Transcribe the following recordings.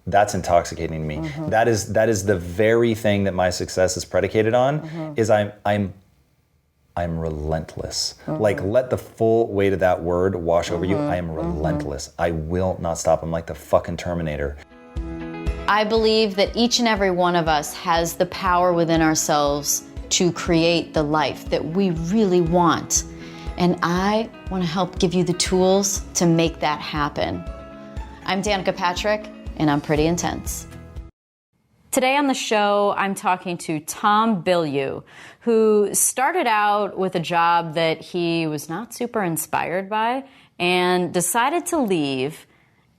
that's intoxicating to me. Mm-hmm. That is the very thing that my success is predicated on. Mm-hmm. Is I'm relentless. Mm-hmm. Like, let the full weight of that word wash over you. Mm-hmm. I am relentless. I will not stop. I'm like the fucking Terminator. I believe that each and every one of us has the power within ourselves to create the life that we really want. And I want to help give you the tools to make that happen. I'm Danica Patrick, and I'm pretty intense. Today on the show, I'm talking to Tom Bilyeu, who started out with a job that he was not super inspired by and decided to leave.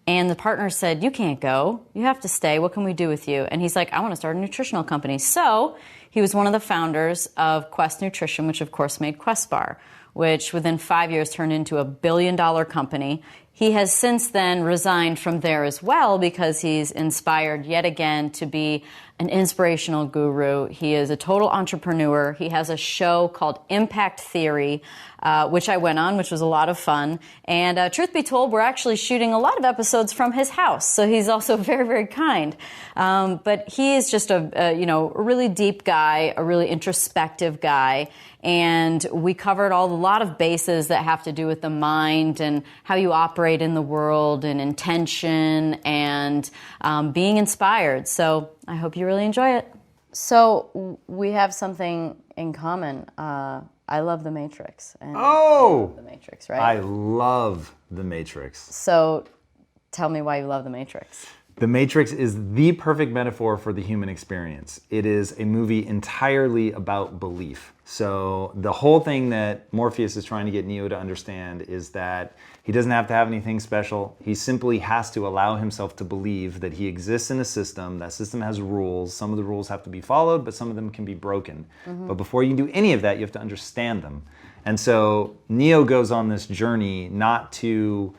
And the partner said, "You can't go. You have to stay. What can we do with you?" And he's like, "I want to start a nutritional company." So he was one of the founders of Quest Nutrition, which of course made Quest Bar, which within 5 years turned into $1 billion company. He has since then resigned from there as well because he's inspired yet again to be an inspirational guru. He is a total entrepreneur. He has a show called Impact Theory, which I went on, which was a lot of fun. And truth be told, we're actually shooting a lot of episodes from his house. So he's also very, very kind. But he is just a really deep guy, a really introspective guy. And we covered a lot of bases that have to do with the mind and how you operate in the world and intention and being inspired. So I hope you really enjoy it. So we have something in common. I love The Matrix. And Oh! The Matrix, right? I love The Matrix. So tell me why you love The Matrix. The Matrix is the perfect metaphor for the human experience. It is a movie entirely about belief. So the whole thing that Morpheus is trying to get Neo to understand is that he doesn't have to have anything special. He simply has to allow himself to believe that he exists in a system. That system has rules. Some of the rules have to be followed, but some of them can be broken. Mm-hmm. But before you can do any of that, you have to understand them. And so Neo goes on this journey not to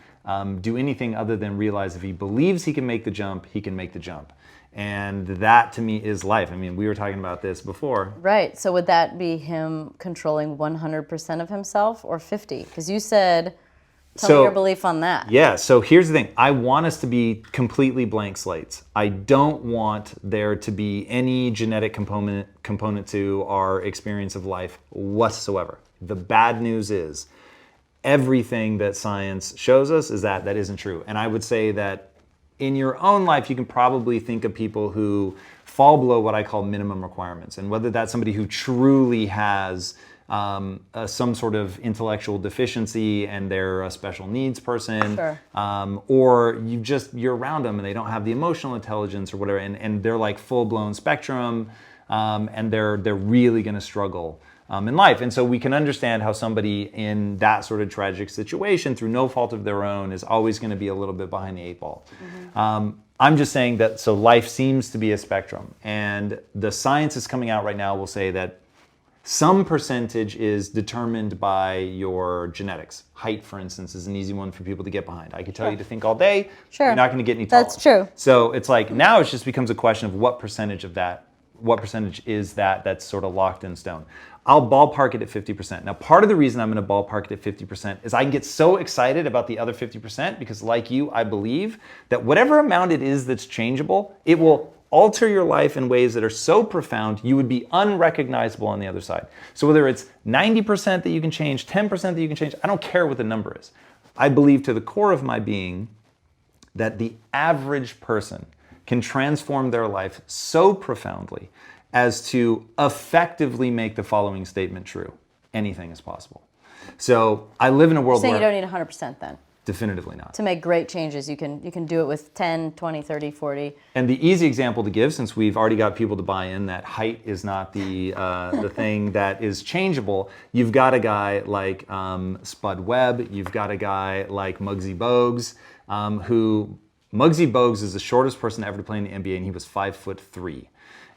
do anything other than realize if he believes he can make the jump, he can make the jump. And that to me is life. I mean, we were talking about this before. Right. So would that be him controlling 100% of himself or 50? Because you said, tell me your belief on that. Yeah. So here's the thing. I want us to be completely blank slates. I don't want there to be any genetic component to our experience of life whatsoever. The bad news is, everything that science shows us is that isn't true. And I would say that in your own life, you can probably think of people who fall below what I call minimum requirements. And whether that's somebody who truly has some sort of intellectual deficiency and they're a special needs person, sure. Or you're around them and they don't have the emotional intelligence or whatever, and they're like full-blown spectrum, and they're really gonna struggle in life. And so we can understand how somebody in that sort of tragic situation, through no fault of their own, is always going to be a little bit behind the eight ball. Mm-hmm. I'm just saying that, so life seems to be a spectrum. And the science is coming out right now will say that some percentage is determined by your genetics. Height, for instance, is an easy one for people to get behind. I could tell you to think all day, sure. You're not going to get any taller. That's true. So it's like, now it just becomes a question of what percentage is that's sort of locked in stone. I'll ballpark it at 50%. Now, part of the reason I'm going to ballpark it at 50% is I can get so excited about the other 50% because, like you, I believe that whatever amount it is that's changeable, it will alter your life in ways that are so profound you would be unrecognizable on the other side. So whether it's 90% that you can change, 10% that you can change, I don't care what the number is. I believe to the core of my being that the average person can transform their life so profoundly as to effectively make the following statement true. Anything is possible. So I live in a world where... you don't need 100% then? Definitively not. To make great changes, you can do it with 10, 20, 30, 40. And the easy example to give, since we've already got people to buy in that height is not the thing that is changeable, you've got a guy like Spud Webb, you've got a guy like Muggsy Bogues, who... Muggsy Bogues is the shortest person ever to play in the NBA, and he was 5'3".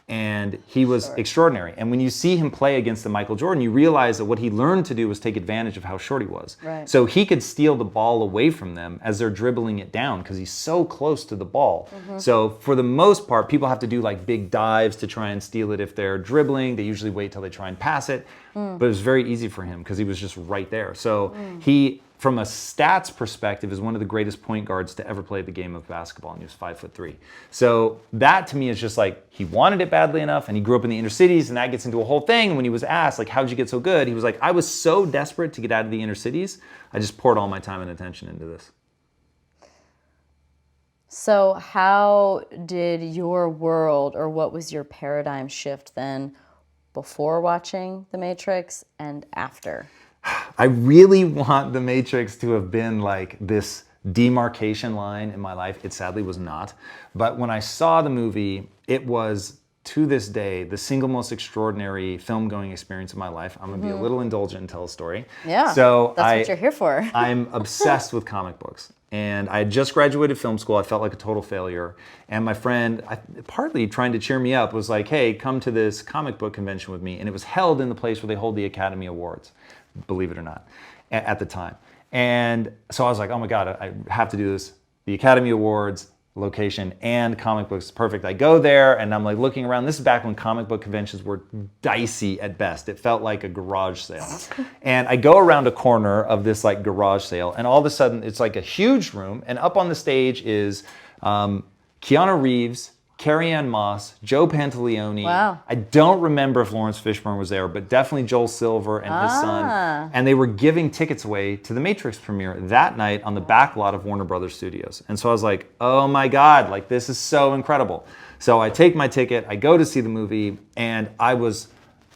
And he was extraordinary. And when you see him play against the Michael Jordan, you realize that what he learned to do was take advantage of how short he was. Right. So he could steal the ball away from them as they're dribbling it down because he's so close to the ball. Mm-hmm. So for the most part, people have to do like big dives to try and steal it if they're dribbling. They usually wait till they try and pass it. But it was very easy for him because he was just right there. So he from a stats perspective, is one of the greatest point guards to ever play the game of basketball, and he was 5'3". So that to me is just like, he wanted it badly enough, and he grew up in the inner cities, and that gets into a whole thing. When he was asked, like, how'd you get so good? He was like, I was so desperate to get out of the inner cities, I just poured all my time and attention into this. So how did your world, or what was your paradigm shift then before watching The Matrix and after? I really want The Matrix to have been like this demarcation line in my life. It sadly was not. But when I saw the movie, it was, to this day, the single most extraordinary film-going experience of my life. I'm going to be a little indulgent and tell a story. Yeah, so that's what you're here for. I'm obsessed with comic books. And I had just graduated film school. I felt like a total failure. And my friend, partly trying to cheer me up, was like, hey, come to this comic book convention with me. And it was held in the place where they hold the Academy Awards, believe it or not, at the time. And so I was like, oh my God, I have to do this. The Academy Awards, location, and comic books, perfect. I go there and I'm like looking around. This is back when comic book conventions were dicey at best. It felt like a garage sale. And I go around a corner of this like garage sale, and all of a sudden it's like a huge room, and up on the stage is Keanu Reeves, Carrie-Anne Moss, Joe Pantoliano. Wow. I don't remember if Lawrence Fishburne was there, but definitely Joel Silver and his son. And they were giving tickets away to the Matrix premiere that night on the back lot of Warner Brothers Studios. And so I was like, oh my God, like this is so incredible. So I take my ticket, I go to see the movie, and I was,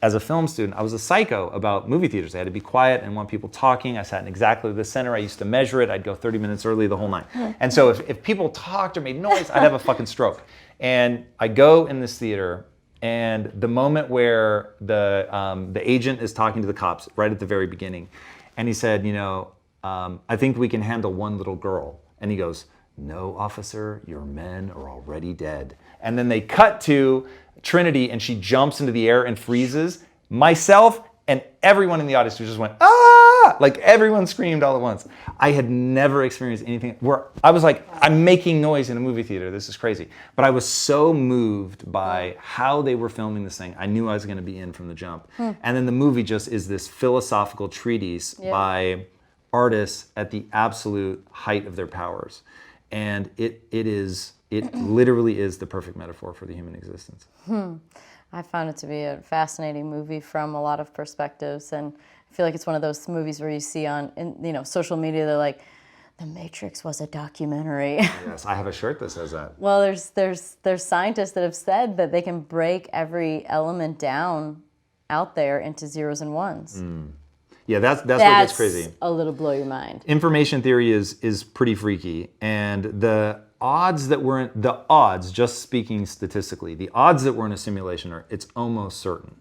as a film student, I was a psycho about movie theaters. I had to be quiet and want people talking. I sat in exactly the center. I used to measure it. I'd go 30 minutes early the whole night. And so if people talked or made noise, I'd have a fucking stroke. And I go in this theater, and the moment where the agent is talking to the cops right at the very beginning, and he said, I think we can handle one little girl. And he goes, no, officer, your men are already dead. And then they cut to Trinity, and she jumps into the air and freezes. Myself and everyone in the audience just went, ah! Like everyone screamed all at once. I had never experienced anything where I was like, I'm making noise in a movie theater. This is crazy. But I was so moved by how they were filming this thing. I knew I was going to be in from the jump. And then the movie just is this philosophical treatise by artists at the absolute height of their powers. And it literally is the perfect metaphor for the human existence. I found it to be a fascinating movie from a lot of perspectives, and I feel like it's one of those movies where you see on social media, they're like, The Matrix was a documentary. Yes, I have a shirt that says that. Well, there's scientists that have said that they can break every element down out there into zeros and ones. Yeah, that's what gets crazy. A little blow your mind. Information theory is pretty freaky, and the odds, just speaking statistically, the odds that we're in a simulation it's almost certain.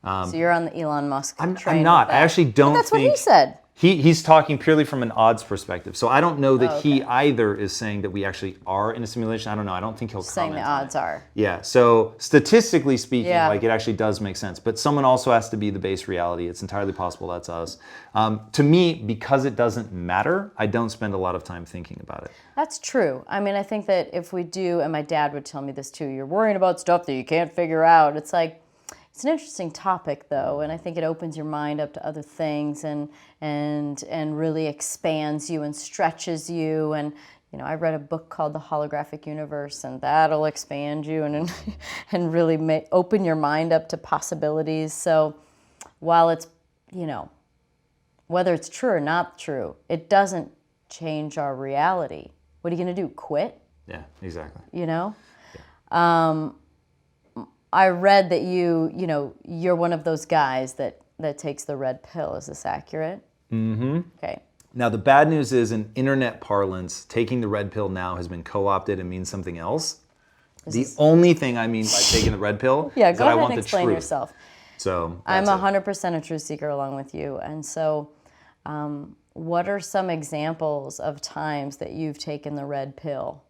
So you're on the Elon Musk train. I'm not. I actually don't. But that's think what he said. He's talking purely from an odds perspective. So I don't know that he either is saying that we actually are in a simulation. I don't know. I don't think he'll comment. Saying the odds are. Yeah. So statistically speaking, like it actually does make sense. But someone also has to be the base reality. It's entirely possible that's us. To me, because it doesn't matter, I don't spend a lot of time thinking about it. That's true. I mean, I think that if we do, and my dad would tell me this too, you're worrying about stuff that you can't figure out. It's like, it's an interesting topic, though, and I think it opens your mind up to other things and really expands you and stretches you. And I read a book called The Holographic Universe, and that'll expand you and really open your mind up to possibilities. So while it's whether it's true or not true, it doesn't change our reality. What are you going to do? Quit? Yeah, exactly. I read that you're one of those guys that takes the red pill. Is this accurate? Mm-hmm. Okay. Now, the bad news is, in internet parlance, taking the red pill now has been co-opted and means something else. The only thing I mean by taking the red pill is that I want the truth. Explain yourself. So I'm 100% a truth seeker along with you. And so what are some examples of times that you've taken the red pill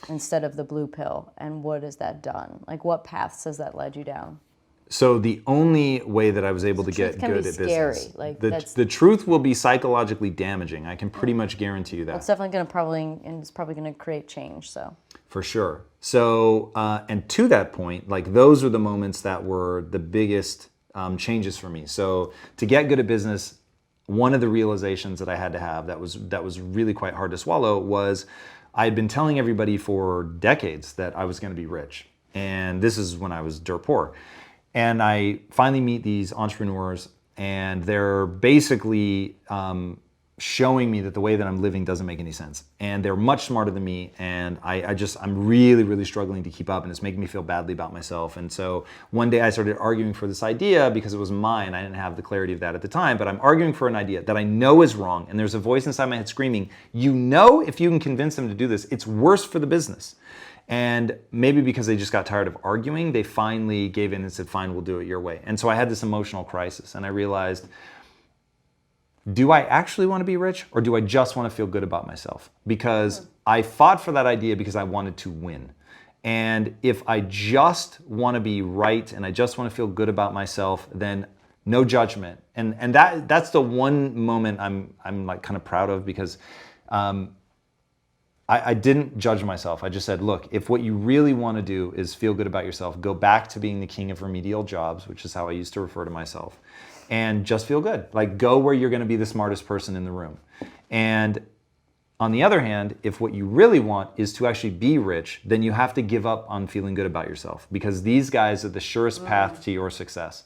instead of the blue pill, and what has that done? Like, what paths has that led you down? So the only way that I was able to get good at business, like the truth will be psychologically damaging. I can pretty much guarantee you that. Well, it's definitely going to it's probably going to create change. So for sure. So and to that point, like those are the moments that were the biggest changes for me. So to get good at business, one of the realizations that I had to have that was really quite hard to swallow was I had been telling everybody for decades that I was going to be rich. And this is when I was dirt poor. And I finally meet these entrepreneurs, and they're basically showing me that the way that I'm living doesn't make any sense. And they're much smarter than me, and I'm really, really struggling to keep up, and it's making me feel badly about myself. And so one day I started arguing for this idea because it was mine. I didn't have the clarity of that at the time, but I'm arguing for an idea that I know is wrong, and there's a voice inside my head screaming, you know, if you can convince them to do this, it's worse for the business. And maybe because they just got tired of arguing, they finally gave in and said, fine, we'll do it your way. And so I had this emotional crisis, and I realized, do I actually want to be rich, or do I just want to feel good about myself? Because I fought for that idea because I wanted to win. And if I just want to be right and I just want to feel good about myself, then no judgment. And that's the one moment I'm like kind of proud of, because I didn't judge myself. I just said, look, if what you really want to do is feel good about yourself, go back to being the king of remedial jobs, which is how I used to refer to myself, and just feel good. Like, go where you're going to be the smartest person in the room. And on the other hand, if what you really want is to actually be rich, then you have to give up on feeling good about yourself, because these guys are the surest path to your success.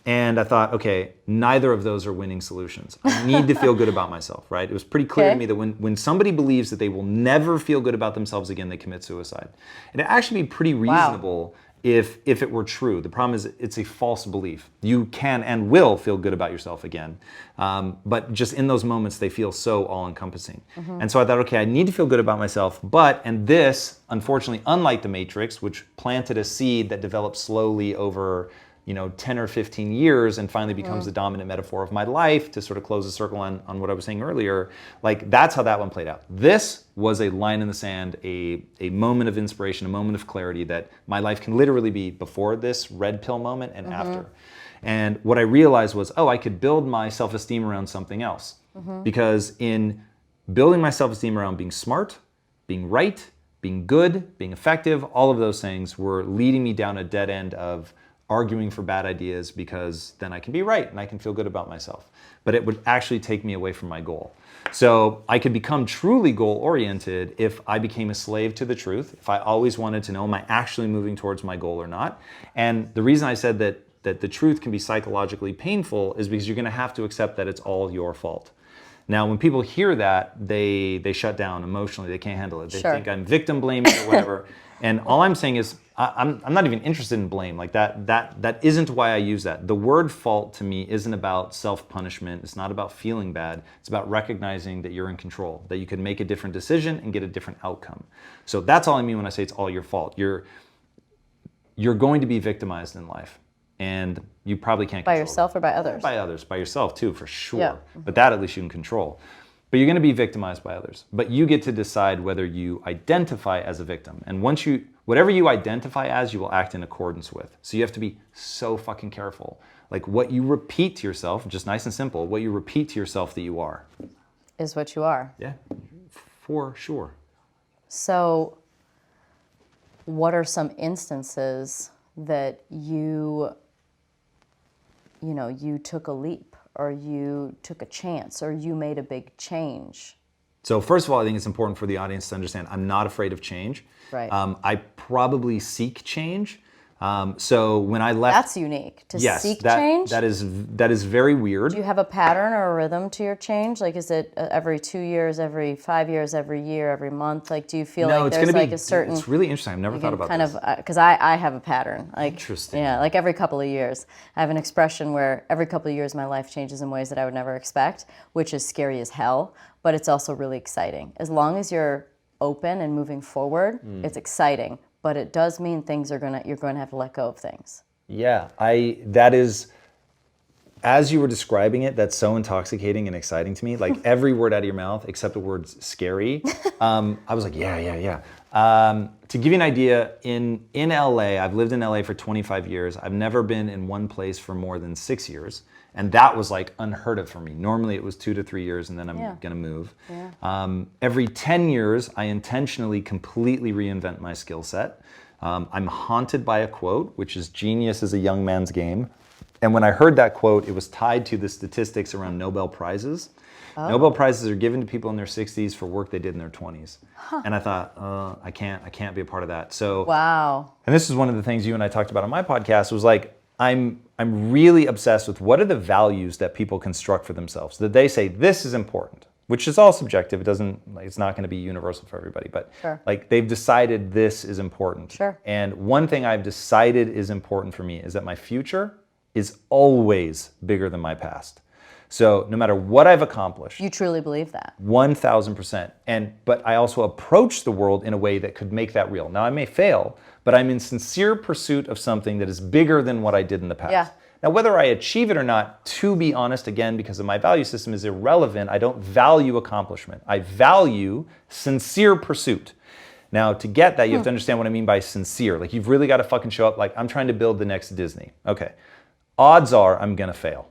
And I thought, okay, neither of those are winning solutions. I need to feel good about myself, right? It was pretty clear to me that when somebody believes that they will never feel good about themselves again, they commit suicide. And it'd actually be pretty reasonable if it were true. The problem is it's a false belief. You can and will feel good about yourself again. But just in those moments, they feel so all-encompassing. And so I thought, okay, I need to feel good about myself. And this, unfortunately, unlike the Matrix, which planted a seed that developed slowly over 10 or 15 years and finally becomes the dominant metaphor of my life, to sort of close the circle on what I was saying earlier, like that's how that one played out. This was a line in the sand, a moment of inspiration, a moment of clarity that my life can literally be before this red pill moment and after. And what I realized was, I could build my self-esteem around something else. Because in building my self-esteem around being smart, being right, being good, being effective, all of those things were leading me down a dead end of arguing for bad ideas, because then I can be right and I can feel good about myself. But it would actually take me away from my goal. So I could become truly goal-oriented if I became a slave to the truth, if I always wanted to know, am I actually moving towards my goal or not? And the reason I said that the truth can be psychologically painful is because you're going to have to accept that it's all your fault. Now, when people hear that, they shut down emotionally. They can't handle it. They think I'm victim blaming or whatever. And all I'm saying is, I'm not even interested in blame. Like that isn't why I use that. The word fault to me isn't about self-punishment. It's not about feeling bad. It's about recognizing that you're in control, that you can make a different decision and get a different outcome. So that's all I mean when I say it's all your fault. You're going to be victimized in life. And you probably can't control by yourself it. Or by others? By others, by yourself too, for sure. Yeah. But that at least you can control. But you're going to be victimized by others. But you get to decide whether you identify as a victim. And whatever you identify as, you will act in accordance with. So you have to be so fucking careful. Like what you repeat to yourself, just nice and simple, what you repeat to yourself that you are. Is what you are. Yeah, for sure. So what are some instances that you took a leap, or you took a chance, or you made a big change? So first of all, I think it's important for the audience to understand I'm not afraid of change. Right. I probably seek change. So when I left... That's unique, to seek change? That is very weird. Do you have a pattern or a rhythm to your change? Like, is it every 2 years, every 5 years, every year, every month? Like, do you feel like there's like a certain... It's really interesting. I've never thought about this. Because I have a pattern. Like, interesting. Yeah, like every couple of years. I have an expression where every couple of years my life changes in ways that I would never expect, which is scary as hell, but it's also really exciting. As long as you're open and moving forward, it's exciting. But it does mean you're going to have to let go of things. Yeah, that is, as you were describing it, that's so intoxicating and exciting to me. Like every word out of your mouth, except the word scary. I was like, yeah. To give you an idea, in LA, I've lived in LA for 25 years. I've never been in one place for more than 6 years. And that was like unheard of for me. Normally it was 2 to 3 years and then I'm gonna move. Yeah. Every 10 years, I intentionally completely reinvent my skill set. I'm haunted by a quote, which is genius is a young man's game. And when I heard that quote, it was tied to the statistics around Nobel Prizes. Nobel Prizes are given to people in their 60s for work they did in their 20s. And I thought, I can't be a part of that. So, Wow. and this is one of the things you and I talked about on my podcast, was like, I'm really obsessed with what are the values that people construct for themselves, that they say this is important, which is all subjective. It's not going to be universal for everybody, but Sure. like they've decided this is important. Sure. And one thing I've decided is important for me is that my future is always bigger than my past. So no matter what I've accomplished, You truly believe that? 1,000%. But I also approach the world in a way that could make that real. Now I may fail, but I'm in sincere pursuit of something that is bigger than what I did in the past. Yeah. Now whether I achieve it or not, to be honest, again, because of my value system, is irrelevant. I don't value accomplishment. I value sincere pursuit. Now to get that, you have to understand what I mean by sincere. Like you've really got to fucking show up like, I'm trying to build the next Disney. Okay. Odds are I'm gonna fail.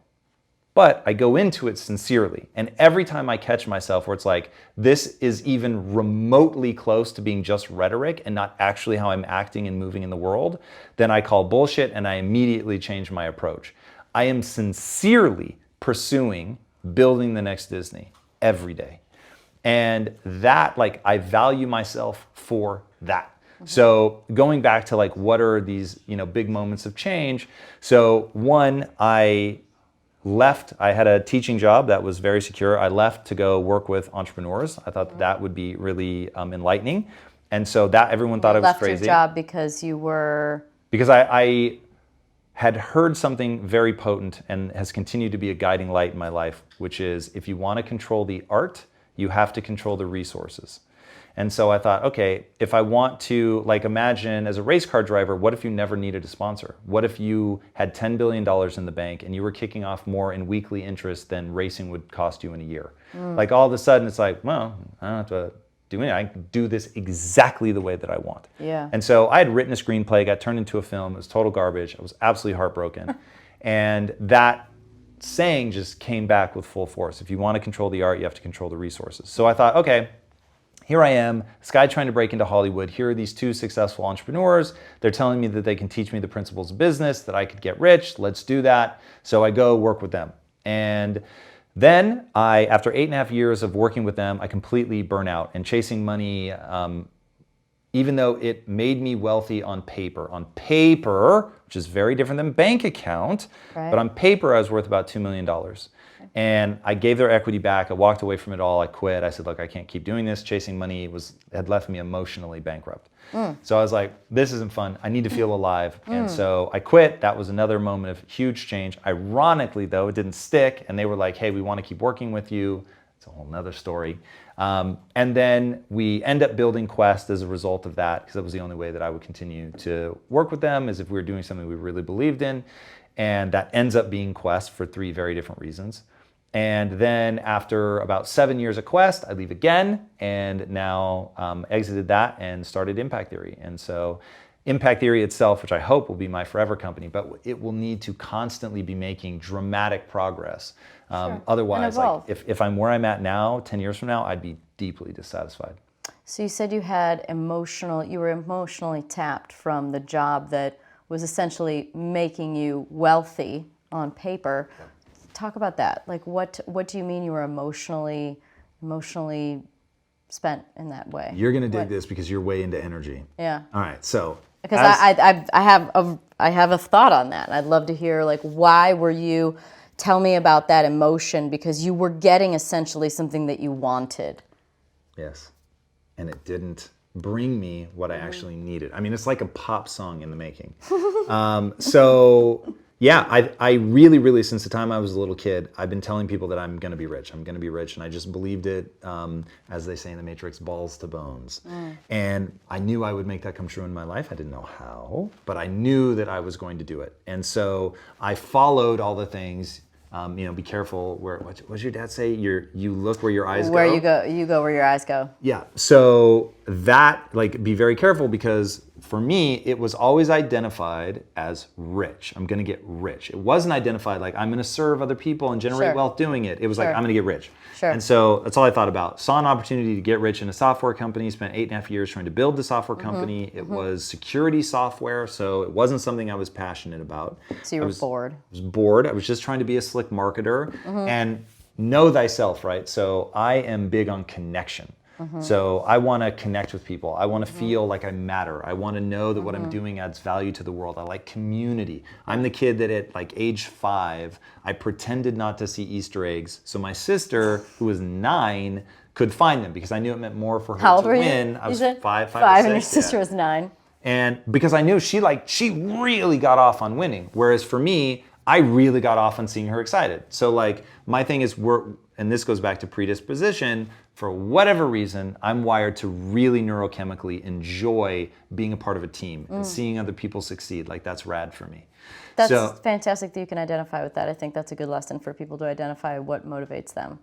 But I go into it sincerely. And every time I catch myself where it's like, this is even remotely close to being just rhetoric and not actually how I'm acting and moving in the world, then I call bullshit and I immediately change my approach. I am sincerely pursuing building the next Disney every day. And that, like, I value myself for that. So going back to like, what are these, big moments of change? So one, I had a teaching job that was very secure. I left to go work with entrepreneurs. I thought that would be really enlightening. And so that everyone thought I was crazy. Left your job because you were... Because I had heard something very potent and has continued to be a guiding light in my life, which is if you want to control the art, you have to control the resources. And so I thought, okay, if I want to, like, imagine as a race car driver, what if you never needed a sponsor? What if you had $10 billion in the bank and you were kicking off more in weekly interest than racing would cost you in a year? Like all of a sudden it's like, well, I don't have to do anything. I can do this exactly the way that I want. Yeah. And so I had written a screenplay, got turned into a film. It was total garbage. I was absolutely heartbroken. And that saying just came back with full force. If you want to control the art, you have to control the resources. So I thought, okay, here I am, this guy trying to break into Hollywood. Here are these two successful entrepreneurs. They're telling me that they can teach me the principles of business, that I could get rich. Let's do that. So I go work with them. And then after 8.5 years of working with them, I completely burn out and chasing money, even though it made me wealthy on paper, which is very different than bank account, Right. but on paper I was worth about $2 million. And I gave their equity back. I walked away from it all. I quit. I said, look, I can't keep doing this. Chasing money had left me emotionally bankrupt. So I was like, this isn't fun. I need to feel alive. And so I quit. That was another moment of huge change. Ironically, though, it didn't stick. And they were like, hey, we want to keep working with you. It's a whole nother story. And then we end up building Quest as a result of that, because that was the only way that I would continue to work with them, is if we were doing something we really believed in. And that ends up being Quest for 3 very different reasons. And then after about 7 years at Quest, I leave again, and now exited that and started Impact Theory. And so Impact Theory itself, which I hope will be my forever company, but it will need to constantly be making dramatic progress. Sure. Otherwise, And like evolve. if I'm where I'm at now, 10 years from now, I'd be deeply dissatisfied. So you said you were emotionally tapped from the job that was essentially making you wealthy on paper. Yeah. Talk about that. Like, what do you mean you were emotionally spent in that way? You're gonna dig this because you're way into energy. Yeah. All right, so because I have a thought on that. I'd love to hear, like, why were you? Tell me about that emotion, because you were getting essentially something that you wanted. Yes, and it didn't bring me what I actually needed. I mean, it's like a pop song in the making. So yeah, I really, since the time I was a little kid, I've been telling people that I'm going to be rich. I'm going to be rich. And I just believed it, as they say in The Matrix, balls to bones. And I knew I would make that come true in my life. I didn't know how, but I knew that I was going to do it. And so I followed all the things. Be careful. What does your dad say? You look where your eyes go. You go where your eyes go. Yeah. So that, like, be very careful, because for me, it was always identified as rich. I'm going to get rich. It wasn't identified like I'm going to serve other people and generate Sure. wealth doing it. It was like, Sure. I'm going to get rich. Sure. And so that's all I thought about. Saw an opportunity to get rich in a software company, spent 8.5 years trying to build the software company. It was security software, so it wasn't something I was passionate about. So you were bored. I was bored. I was just trying to be a slick marketer and know thyself, right? So I am big on connection. So I want to connect with people. I want to feel like I matter. I want to know that what I'm doing adds value to the world. I like community. I'm the kid that at like age 5, I pretended not to see Easter eggs. So my sister, who was 9, could find them because I knew it meant more for her How old to were you? win. I You was said 5 and or your 6, sister yeah. was 9. And because I knew she really got off on winning. Whereas for me, I really got off on seeing her excited. So like my thing is and this goes back to predisposition, for whatever reason, I'm wired to really neurochemically enjoy being a part of a team and seeing other people succeed. Like that's rad for me. That's So, fantastic that you can identify with that. I think that's a good lesson for people to identify what motivates them,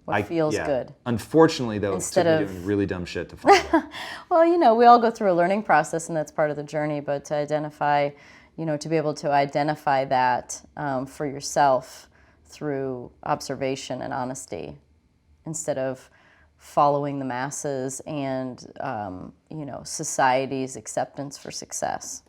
what feels yeah. good. Unfortunately, though, Instead it took me of- doing really dumb shit to find out. Well, we all go through a learning process, and that's part of the journey. But to identify, to be able to identify that for yourself through observation and honesty, instead of following the masses and society's acceptance for success.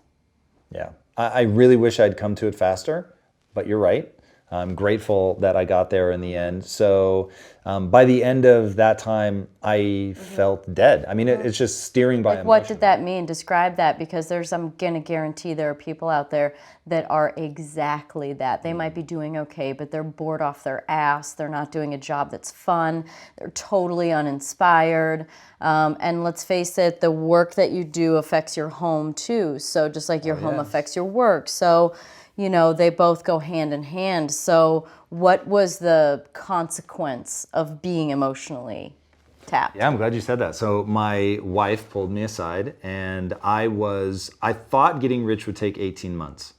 Yeah, I really wish I'd come to it faster, but you're right. I'm grateful that I got there in the end. So by the end of that time, I felt dead. I mean, it's just steering by emotion. What did that mean? Describe that, because I'm going to guarantee there are people out there that are exactly that. They might be doing okay, but they're bored off their ass. They're not doing a job that's fun. They're totally uninspired. And let's face it, the work that you do affects your home too. So just like your home affects your work. So they both go hand in hand. So what was the consequence of being emotionally tapped? Yeah, I'm glad you said that. So my wife pulled me aside, and I thought getting rich would take 18 months.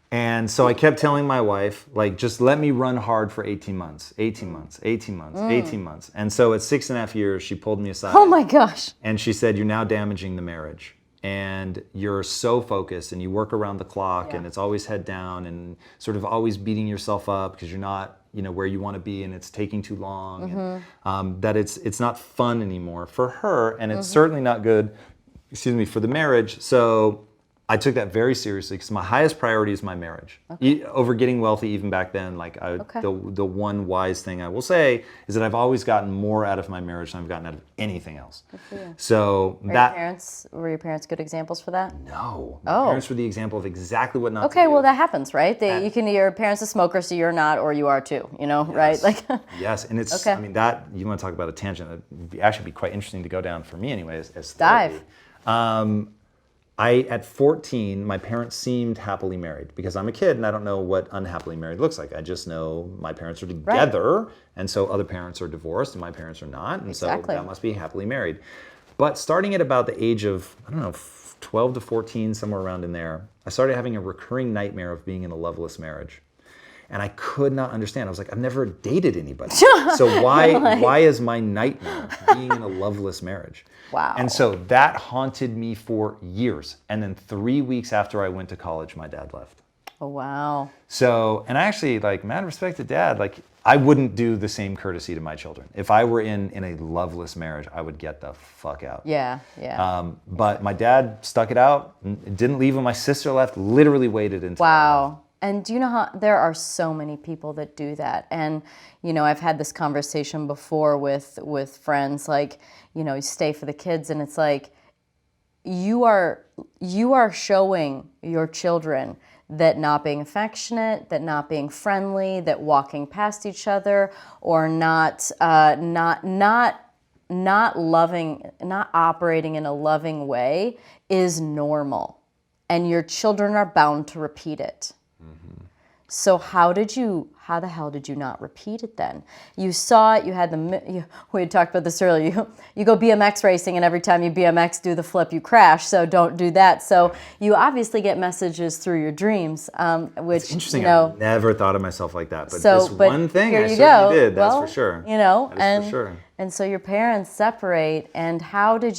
And so I kept telling my wife, like, just let me run hard for 18 months, 18 months, 18 months, 18 months. And so at 6.5 years, she pulled me aside. Oh my gosh. And she said, you're now damaging the marriage. And you're so focused and you work around the clock and it's always head down and sort of always beating yourself up because you're not, where you want to be and it's taking too long. And, that it's not fun anymore for her, and it's certainly not good, for the marriage. So I took that very seriously because my highest priority is my marriage. Over getting wealthy, even back then, the one wise thing I will say is that I've always gotten more out of my marriage than I've gotten out of anything else. So Were your parents good examples for that? No. My parents were the example of exactly what not to do. Okay, well that happens, right? Your parents a smoker, so you're not, or you are too, right? Yes, and it's, Okay. I mean, that, you want to talk about a tangent, that would actually be quite interesting to go down for me anyway, as Dive. therapy. At 14, my parents seemed happily married because I'm a kid and I don't know what unhappily married looks like. I just know my parents are together, and so other parents are divorced and my parents are not, and so that must be happily married. But starting at about the age of, 12 to 14, somewhere around in there, I started having a recurring nightmare of being in a loveless marriage. And I could not understand. I was like, I've never dated anybody. So why is my nightmare being in a loveless marriage? Wow. And so that haunted me for years. And then 3 weeks after I went to college, my dad left. Oh, wow. So, and I actually, mad respect to Dad, I wouldn't do the same courtesy to my children. If I were in a loveless marriage, I would get the fuck out. Yeah. But my dad stuck it out, didn't leave when my sister left, literally waited until. Wow. And do you know how there are so many people that do that? And, I've had this conversation before with friends, you stay for the kids, and it's like, you are showing your children that not being affectionate, that not being friendly, that walking past each other, or not loving, not operating in a loving way is normal. And your children are bound to repeat it. So how the hell did you not repeat it then? You saw it, you had we had talked about this earlier, you go BMX racing and every time you BMX do the flip, you crash, so don't do that. So you obviously get messages through your dreams, which, It's interesting. you know. I've never thought of myself like that, but So, this one thing here I you certainly go. did, that's Well, for sure. You know, That is for sure. and so your parents separate, and how did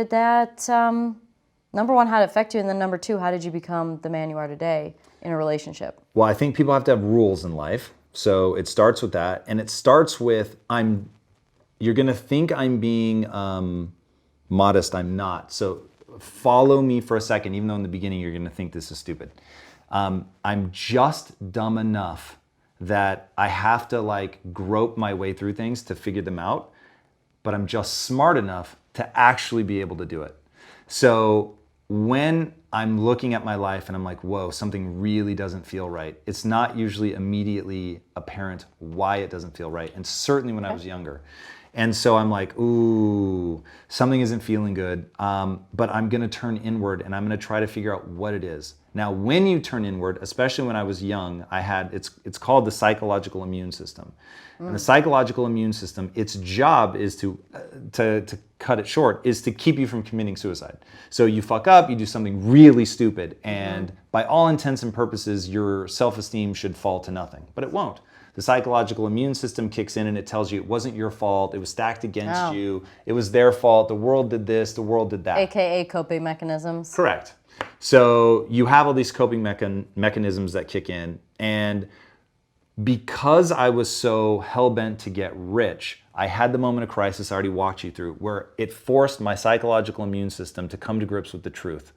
that, number one, how did it affect you, and then number two, how did you become the man you are today in a relationship? Well, I think people have to have rules in life. So it starts with that. And it starts with, you're going to think I'm being modest. I'm not. So follow me for a second, even though in the beginning you're going to think this is stupid. I'm just dumb enough that I have to like grope my way through things to figure them out. But I'm just smart enough to actually be able to do it. So when I'm looking at my life and I'm like, whoa, something really doesn't feel right, it's not usually immediately apparent why it doesn't feel right. And certainly when I was younger. And so I'm like, ooh, something isn't feeling good, but I'm gonna turn inward and I'm gonna try to figure out what it is. Now, when you turn inward, especially when I was young, it's called the psychological immune system. And the psychological immune system, its job is to cut it short, is to keep you from committing suicide. So you fuck up, you do something really stupid, and by all intents and purposes, your self-esteem should fall to nothing, but it won't. The psychological immune system kicks in and it tells you it wasn't your fault, it was stacked against you, it was their fault, the world did this, the world did that. AKA coping mechanisms. Correct. So you have all these coping mechanisms that kick in, and because I was so hell-bent to get rich, I had the moment of crisis I already walked you through, where it forced my psychological immune system to come to grips with the truth.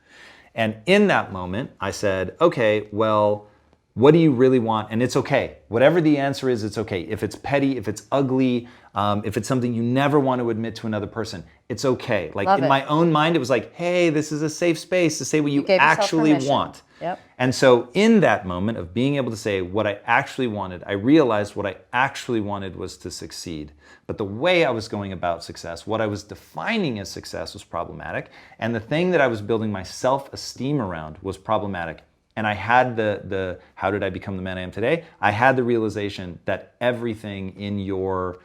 And in that moment, I said, okay, well, what do you really want? And it's okay. Whatever the answer is, it's okay. If it's petty, if it's ugly, if it's something you never want to admit to another person, it's okay. Like in my own mind, it was like, hey, this is a safe space to say what you actually want. Yep. And so in that moment of being able to say what I actually wanted, I realized what I actually wanted was to succeed. But the way I was going about success, what I was defining as success, was problematic. And the thing that I was building my self-esteem around was problematic. And I had the how did I become the man I am today? I had the realization that everything in your,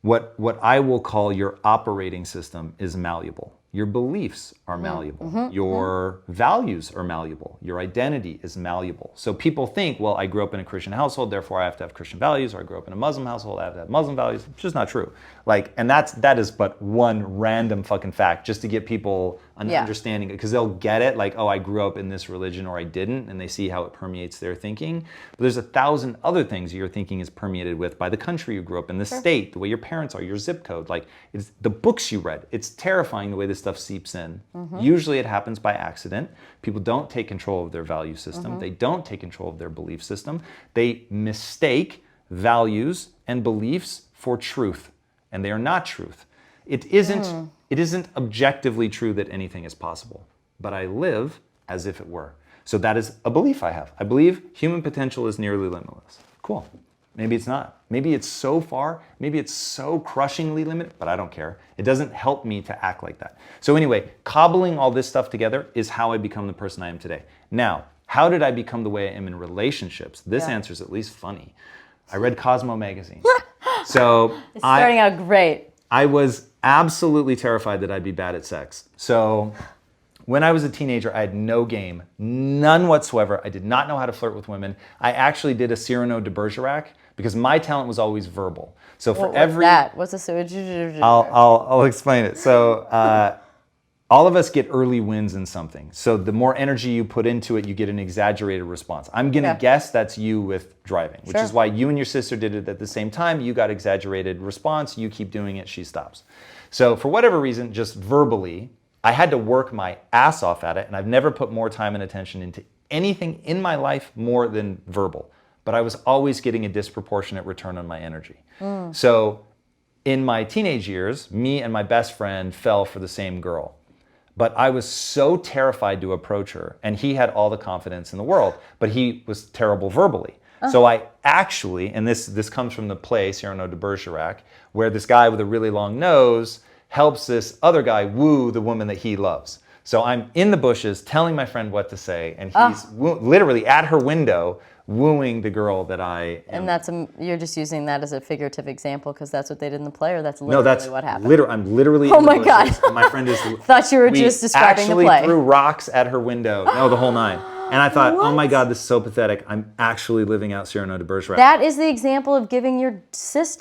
what I will call your operating system, is malleable. Your beliefs are malleable. Your values are malleable. Your identity is malleable. So people think, well, I grew up in a Christian household, therefore I have to have Christian values, or I grew up in a Muslim household, I have to have Muslim values. It's just not true. Like, and that is but one random fucking fact, just to get people an understanding, because they'll get it, like, oh, I grew up in this religion or I didn't, and they see how it permeates their thinking. But there's 1,000 other things your thinking is permeated with by the country you grew up in, the state, the way your parents are, your zip code, like it's the books you read. It's terrifying the way this stuff seeps in. Usually it happens by accident. People don't take control of their value system. They don't take control of their belief system. They mistake values and beliefs for truth, and they are not truth. It isn't objectively true that anything is possible, but I live as if it were. So that is a belief I have. I believe human potential is nearly limitless. Cool. Maybe it's not. Maybe it's so far, maybe it's so crushingly limited, but I don't care. It doesn't help me to act like that. So anyway, cobbling all this stuff together is how I become the person I am today. Now, how did I become the way I am in relationships? This answer is at least funny. I read Cosmo magazine. So it's starting out great. I was absolutely terrified that I'd be bad at sex. So when I was a teenager, I had no game, none whatsoever. I did not know how to flirt with women. I actually did a Cyrano de Bergerac because my talent was always verbal. So for What's a sewage? I'll explain it. So all of us get early wins in something. So the more energy you put into it, you get an exaggerated response. I'm gonna guess that's you with driving, which is why you and your sister did it at the same time. You got exaggerated response, you keep doing it, she stops. So for whatever reason, just verbally, I had to work my ass off at it, and I've never put more time and attention into anything in my life more than verbal. But I was always getting a disproportionate return on my energy. So in my teenage years, me and my best friend fell for the same girl. But I was so terrified to approach her, and he had all the confidence in the world, but he was terrible verbally. So I actually, and this comes from the play Cyrano de Bergerac, where this guy with a really long nose helps this other guy woo the woman that he loves. So I'm in the bushes telling my friend what to say, and he's literally at her window wooing the girl that I am. And you're just using that as a figurative example because that's what they did in the play, or that's literally what happened? I'm literally Oh in the my God. bushes, and my friend is... Thought you were just describing the play. Actually threw rocks at her window. No, the whole nine. And I thought, oh my God, this is so pathetic. I'm actually living out Cyrano de Bergerac. That is the example of giving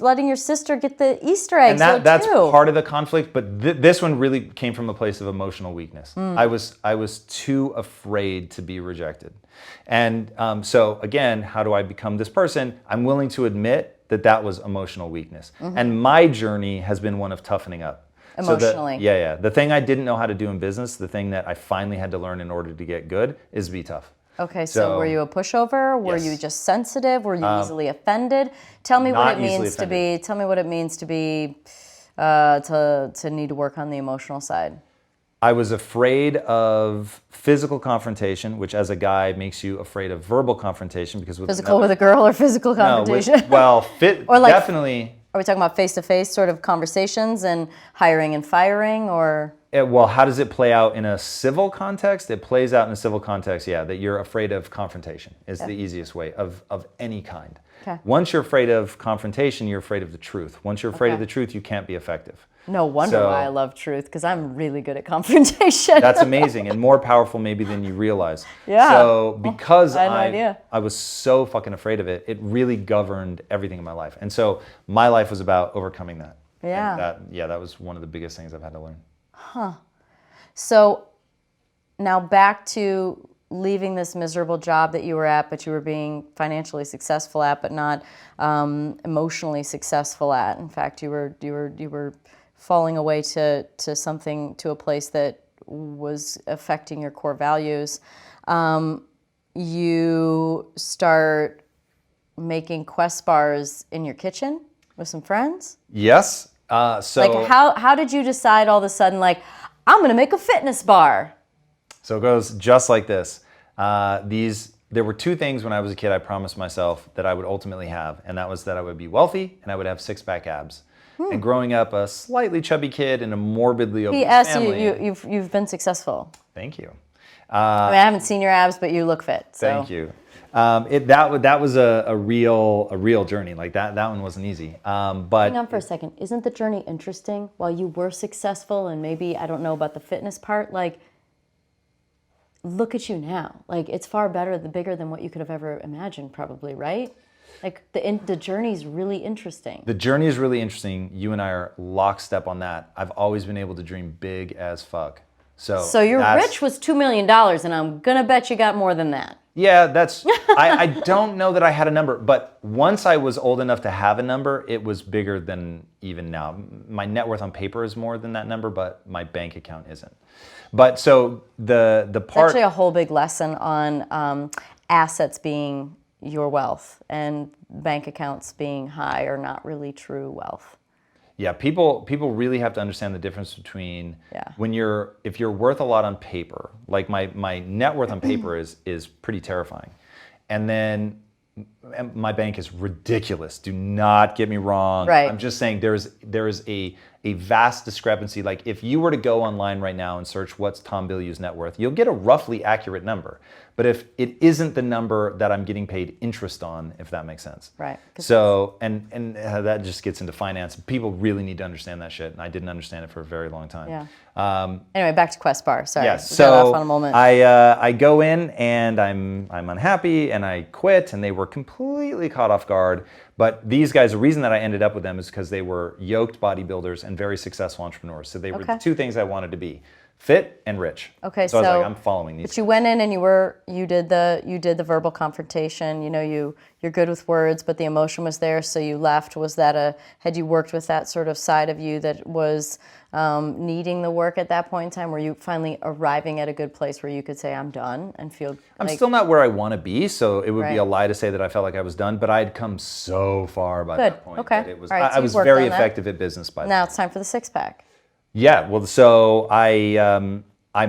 letting your sister get the Easter eggs. And that's part of the conflict, but this one really came from a place of emotional weakness. I was too afraid to be rejected. And so again, how do I become this person? I'm willing to admit that was emotional weakness. And my journey has been one of toughening up. Emotionally. So the thing I didn't know how to do in business, the thing that I finally had to learn in order to get good, is be tough. Okay, so were you a pushover? Were Yes. you just sensitive? Were you easily offended? Tell me what Not it easily means to be. offended. Tell me what it means to be to need to work on the emotional side. I was afraid of physical confrontation, which as a guy makes you afraid of verbal confrontation because with Physical with a girl or physical confrontation? Or like- definitely. Are we talking about face-to-face sort of conversations and hiring and firing, or? Well, how does it play out in a civil context? It plays out in a civil context, that you're afraid of confrontation is the easiest way of any kind. Okay. Once you're afraid of confrontation, you're afraid of the truth. Once you're afraid of the truth, you can't be effective. No wonder why I love truth, because I'm really good at confrontation. That's amazing and more powerful maybe than you realize. Yeah. So because I had no idea. I was so fucking afraid of it, it really governed everything in my life. And so my life was about overcoming that. Yeah. And that was one of the biggest things I've had to learn. So now back to leaving this miserable job that you were at, but you were being financially successful at, but not emotionally successful at. In fact, you were falling away to a place that was affecting your core values. You start making Quest bars in your kitchen with some friends? Yes. Like how did you decide all of a sudden, like, I'm gonna make a fitness bar? So it goes just like this. There were two things when I was a kid I promised myself that I would ultimately have, and that was that I would be wealthy and I would have six-pack abs. And growing up a slightly chubby kid in a morbidly obese P.S. family. You've been successful. Thank you. I mean, I haven't seen your abs, but you look fit. So. Thank you. That was a real journey. Like that one wasn't easy. But hang on for a second. Isn't the journey interesting? While you were successful, and maybe I don't know about the fitness part, like, look at you now. Like, it's far bigger than what you could have ever imagined, probably, right? Like the journey's really interesting. The journey is really interesting. You and I are lockstep on that. I've always been able to dream big as fuck. So your rich was $2 million, and I'm gonna bet you got more than that. Yeah, I don't know that I had a number, but once I was old enough to have a number, it was bigger than even now. My net worth on paper is more than that number, but my bank account isn't. But so the part... It's actually a whole big lesson on assets being your wealth and bank accounts being high or not really true wealth. Yeah, people really have to understand the difference between if you're worth a lot on paper, like my net worth on paper is pretty terrifying. And then my bank is ridiculous. Do not get me wrong. Right. I'm just saying there is a vast discrepancy. Like if you were to go online right now and search what's Tom Bilyeu's net worth, you'll get a roughly accurate number. But if it isn't the number that I'm getting paid interest on, if that makes sense. Right. So, and that just gets into finance. People really need to understand that shit, and I didn't understand it for a very long time. Yeah. Anyway, back to Quest Bar. Sorry. Yes. We got off on a moment. I go in and I'm unhappy and I quit, and they were completely caught off guard. But these guys, the reason that I ended up with them is because they were yoked bodybuilders and very successful entrepreneurs. So they were the two things I wanted to be: fit and rich. Okay, so I was like, I'm following these. But you went in and you did the verbal confrontation. You know, you're good with words, but the emotion was there, so you left. Had you worked with that sort of side of you that was needing the work at that point in time? Were you finally arriving at a good place where you could say, I'm done, and feel I'm still not where I want to be, so it would be Right. a lie to say that I felt like I was done, but I had come so far by Good. that point. Okay. That it was, All right, so I you've was worked very on that. effective at business by then. Now it's time for the six-pack. Yeah, well, so I'm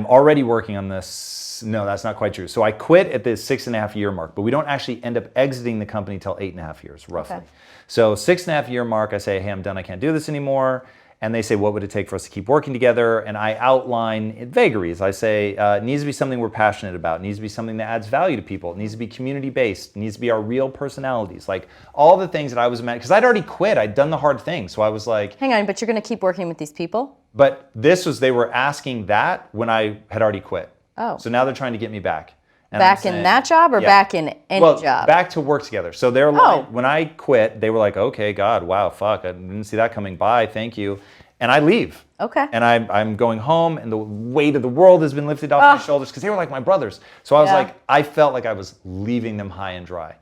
already working on this. No, that's not quite true. So I quit at the 6.5 year mark, but we don't actually end up exiting the company till 8.5 years, roughly. Okay. So 6.5 year mark, I say, hey, I'm done. I can't do this anymore. And they say, what would it take for us to keep working together? And I outline vagaries. I say, it needs to be something we're passionate about. It needs to be something that adds value to people. It needs to be community-based. It needs to be our real personalities. Like all the things that I was meant, because I'd already quit. I'd done the hard thing. So I was like... Hang on, but you're going to keep working with these people? But they were asking that when I had already quit. Oh. So now they're trying to get me back. And back in that job or back in any job? Back to work together. So they're like, when I quit, they were like, okay, God, wow, fuck, I didn't see that coming by, thank you. And I leave. Okay. And I'm going home, and the weight of the world has been lifted off my shoulders, because they were like my brothers. So I was like, I felt like I was leaving them high and dry.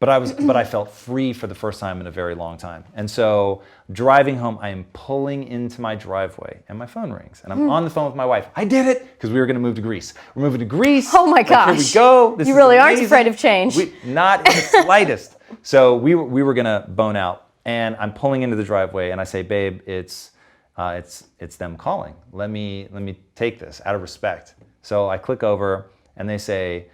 But I felt free for the first time in a very long time. And so driving home, I am pulling into my driveway and my phone rings. And I'm on the phone with my wife. I did it, because we were going to move to Greece. We're moving to Greece. Oh my gosh. Here we go. This you is really amazing. aren't afraid of change. Not in the slightest. So we were going to bone out. And I'm pulling into the driveway, and I say, babe, it's them calling. Let me take this out of respect. So I click over, and they say,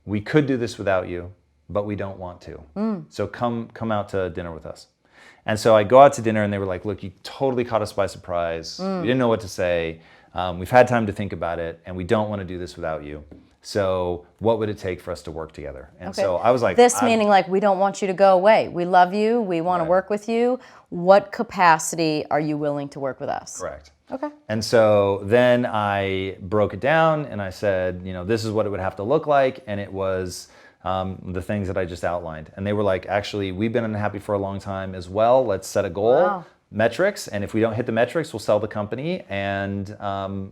we could do this without you, but we don't want to. So come out to dinner with us. And so I go out to dinner, and they were like, look, you totally caught us by surprise. We didn't know what to say. We've had time to think about it, and we don't want to do this without you. So what would it take for us to work together? And so I was like... meaning like, we don't want you to go away. We love you. We want to work with you. What capacity are you willing to work with us? Correct. Okay. And so then I broke it down, and I said, this is what it would have to look like. And it was the things that I just outlined. And they were like, actually, we've been unhappy for a long time as well. Let's set a goal, metrics. And if we don't hit the metrics, we'll sell the company, and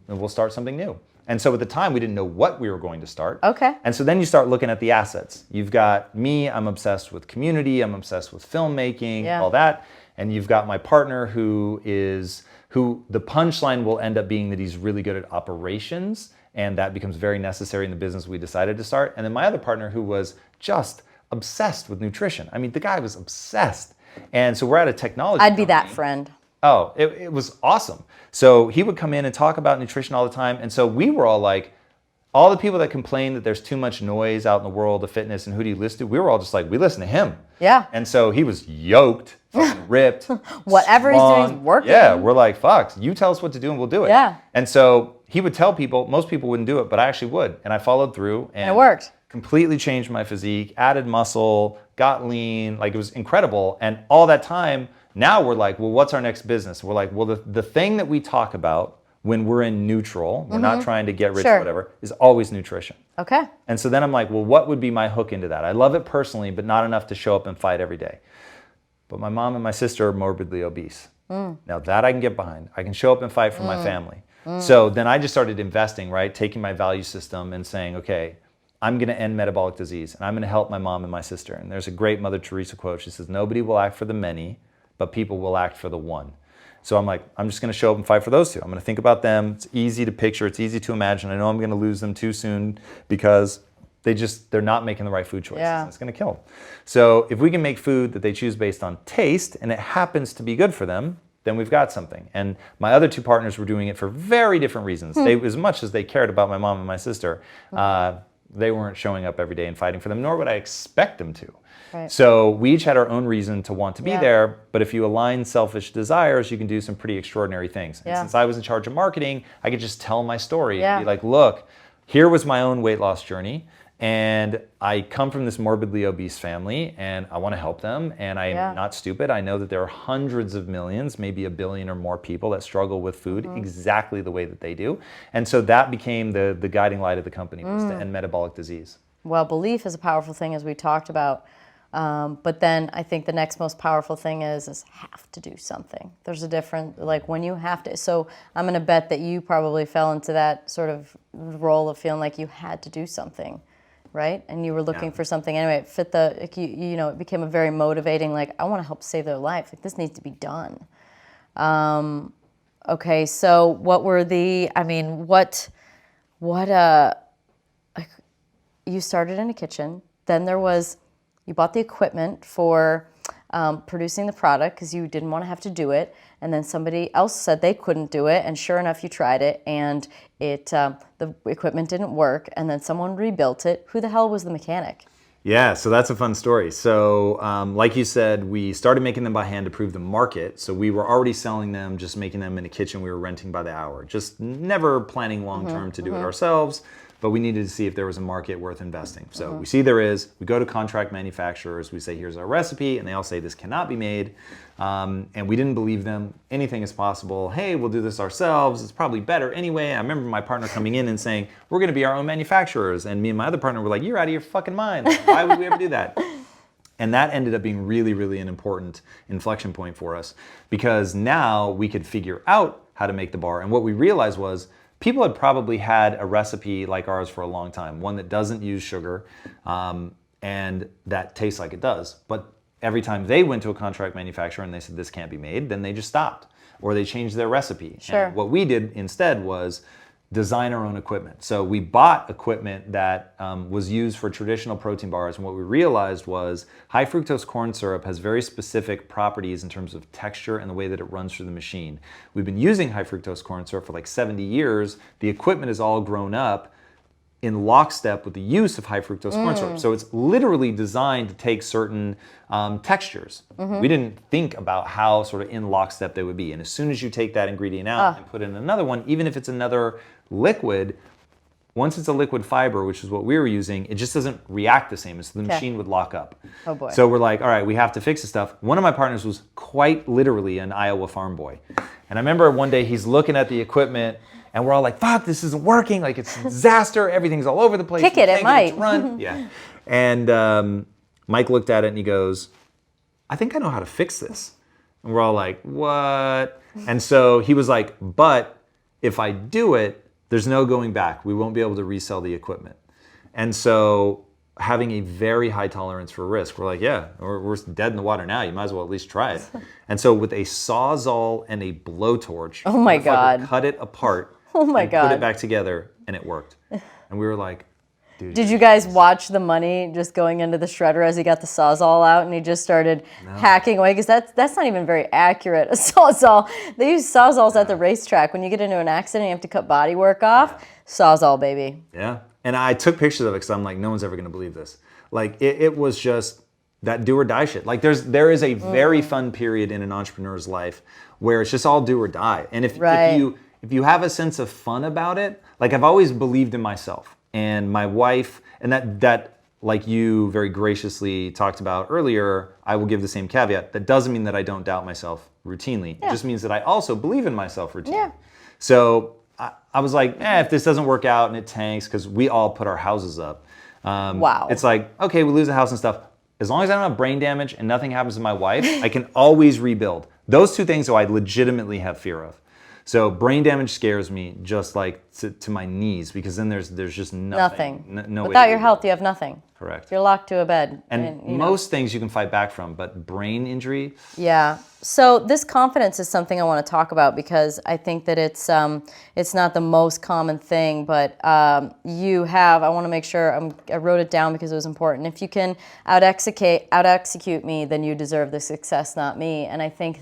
we'll start something new. And so at the time, we didn't know what we were going to start. Okay. And so then you start looking at the assets. You've got me, I'm obsessed with community, I'm obsessed with filmmaking, all that. And you've got my partner who the punchline will end up being that he's really good at operations, and that becomes very necessary in the business we decided to start. And then my other partner, who was just obsessed with nutrition. I mean, the guy was obsessed. And so we're at a technology I'd be company. that friend. Oh, it was awesome. So he would come in and talk about nutrition all the time. And so we were all like, all the people that complain that there's too much noise out in the world of fitness and who do you listen to, we were all just like, we listen to him. Yeah. And so he was yoked, fucking ripped. Whatever strong. he's doing is working. Yeah, we're like, fuck, you tell us what to do and we'll do it. Yeah. And so he would tell people, most people wouldn't do it, but I actually would. And I followed through. And it worked. Completely changed my physique, added muscle, got lean. Like, it was incredible. And all that time, now we're like, well, what's our next business? We're like, well, the thing that we talk about when we're in neutral, we're not trying to get rich or whatever, is always nutrition. Okay. And so then I'm like, well, what would be my hook into that? I love it personally, but not enough to show up and fight every day. But my mom and my sister are morbidly obese. Now that I can get behind. I can show up and fight for my family. So then I just started investing, right? Taking my value system and saying, okay, I'm going to end metabolic disease, and I'm going to help my mom and my sister. And there's a great Mother Teresa quote. She says, nobody will act for the many, but people will act for the one. So I'm like, I'm just going to show up and fight for those two. I'm going to think about them. It's easy to picture. It's easy to imagine. I know I'm going to lose them too soon because they're not making the right food choices. Yeah. It's going to kill them. So if we can make food that they choose based on taste, and it happens to be good for them, then we've got something. And my other two partners were doing it for very different reasons. As much as they cared about my mom and my sister, they weren't showing up every day and fighting for them, nor would I expect them to. Right. So we each had our own reason to want to be there, but if you align selfish desires, you can do some pretty extraordinary things. And since I was in charge of marketing, I could just tell my story and be like, look, here was my own weight loss journey, and I come from this morbidly obese family, and I want to help them, and I am not stupid. I know that there are hundreds of millions, maybe 1 billion or more people that struggle with food exactly the way that they do. And so that became the guiding light of the company, was to end metabolic disease. Well, belief is a powerful thing, as we talked about. But then I think the next most powerful thing is have to do something. There's a different, like when you have to, so I'm going to bet that you probably fell into that sort of role of feeling like you had to do something, right? And you were looking for something. Anyway, it fit like you know, it became a very motivating, like, I want to help save their life. Like, this needs to be done. Okay, so what were the, I mean, like, you started in a kitchen, then there was, you bought the equipment for producing the product because you didn't want to have to do it, and then somebody else said they couldn't do it, and sure enough, you tried it, and the equipment didn't work, and then someone rebuilt it. Who the hell was the mechanic? Yeah, so that's a fun story. So, like you said, we started making them by hand to prove the market. So we were already selling them, just making them in a kitchen we were renting by the hour. Just never planning long term to do it ourselves, but we needed to see if there was a market worth investing. So we see there is. We go to contract manufacturers. We say, here's our recipe, and they all say this cannot be made. And we didn't believe them. Anything is possible. Hey, we'll do this ourselves. It's probably better anyway. I remember my partner coming in and saying, we're going to be our own manufacturers. And me and my other partner were like, you're out of your fucking mind. Like, why would we ever do that? And that ended up being really, really an important inflection point for us, because now we could figure out how to make the bar. And what we realized was people had probably had a recipe like ours for a long time, one that doesn't use sugar and that tastes like it does. But every time they went to a contract manufacturer and they said this can't be made, then they just stopped or they changed their recipe. Sure. And what we did instead was design our own equipment. So we bought equipment that was used for traditional protein bars, and what we realized was high fructose corn syrup has very specific properties in terms of texture and the way that it runs through the machine. We've been using high fructose corn syrup for like 70 years. The equipment is all grown up in lockstep with the use of high fructose corn syrup. So it's literally designed to take certain textures. We didn't think about how sort of in lockstep they would be. And as soon as you take that ingredient out and put in another one, even if it's another liquid, once it's a liquid fiber, which is what we were using, it just doesn't react the same. So the machine would lock up. Oh boy. So we're like, all right, we have to fix this stuff. One of my partners was quite literally an Iowa farm boy. And I remember one day he's looking at the equipment and we're all like, fuck, this isn't working. Like, it's a disaster. Everything's all over the place. Kick it might. Run. Yeah. And Mike looked at it and he goes, I think I know how to fix this. And we're all like, what? And so he was like, but if I do it, there's no going back. We won't be able to resell the equipment. And so having a very high tolerance for risk, we're like, yeah, we're dead in the water now. You might as well at least try it. And so with a Sawzall and a blowtorch, oh my God, cut it apart. Oh my God. Put it back together, and it worked. And we were like, dude. Did you guys watch the money just going into the shredder as he got the Sawzall out and he just started hacking away? Because that's not even very accurate. A Sawzall, they use Sawzalls at the racetrack. When you get into an accident, you have to cut body work off. Sawzall, baby. Yeah. And I took pictures of it because I'm like, no one's ever going to believe this. Like, it was just that do or die shit. Like, there is a very fun period in an entrepreneur's life where it's just all do or die. And if you have a sense of fun about it, like, I've always believed in myself and my wife, and that like you very graciously talked about earlier, I will give the same caveat. That doesn't mean that I don't doubt myself routinely. It just means that I also believe in myself routinely. Yeah. So I was like, if this doesn't work out and it tanks, because we all put our houses up. Wow. It's like, okay, we lose the house and stuff. As long as I don't have brain damage and nothing happens to my wife, I can always rebuild. Those two things, though, I legitimately have fear of. So brain damage scares me just like to my knees, because then there's just nothing. No Without your health, you have nothing. Correct. You're locked to a bed. And most things you can fight back from, but brain injury. Yeah. So this confidence is something I want to talk about, because I think that it's not the most common thing, but you have. I want to make sure I wrote it down because it was important. If you can out execute me, then you deserve the success, not me. And I think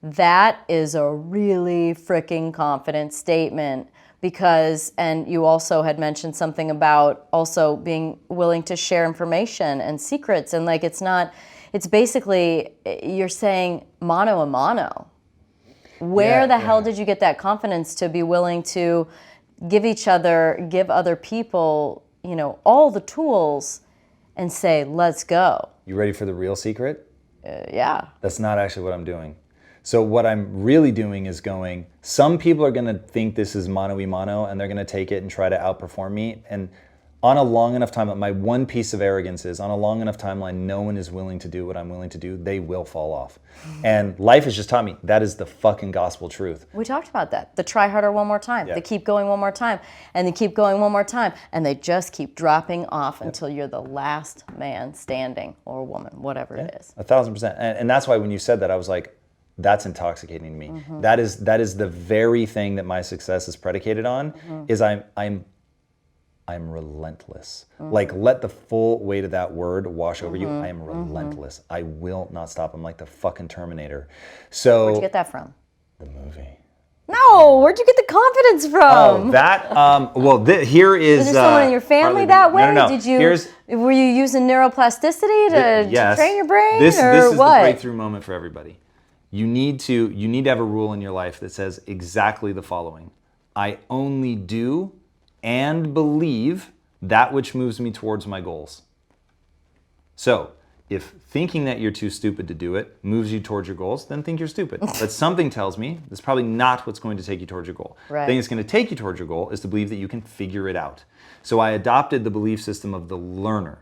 that is a really freaking confident statement, because, and you also had mentioned something about also being willing to share information and secrets, and like it's basically, you're saying mano a mano. Where the hell did you get that confidence to be willing to give other people, all the tools and say, let's go? You ready for the real secret? Yeah. That's not actually what I'm doing. So what I'm really doing is some people are going to think this is mano y mano, and they're going to take it and try to outperform me. And on a long enough time, my one piece of arrogance is, on a long enough timeline, no one is willing to do what I'm willing to do. They will fall off. And life has just taught me that is the fucking gospel truth. We talked about that. The try harder one more time. Yeah. They keep going one more time. And they keep going one more time. And they just keep dropping off until you're the last man standing, or woman, whatever it is. 1,000%. And that's why when you said that, I was like, that's intoxicating to me. Mm-hmm. That is the very thing that my success is predicated on. Is I'm relentless. Like, let the full weight of that word wash over you. I am relentless. I will not stop. I'm like the fucking Terminator. So Where'd you get that from? The movie. No, where'd you get the confidence from? Oh, that, well, here is... Was there someone in your family partly that way? No. Did you? Were you using neuroplasticity to train your brain, This or is what? the breakthrough moment for everybody. You need to have a rule in your life that says exactly the following. I only do and believe that which moves me towards my goals. So, if thinking that you're too stupid to do it moves you towards your goals, then think you're stupid. But something tells me that's probably not what's going to take you towards your goal. Right. The thing that's going to take you towards your goal is to believe that you can figure it out. So I adopted the belief system of the learner.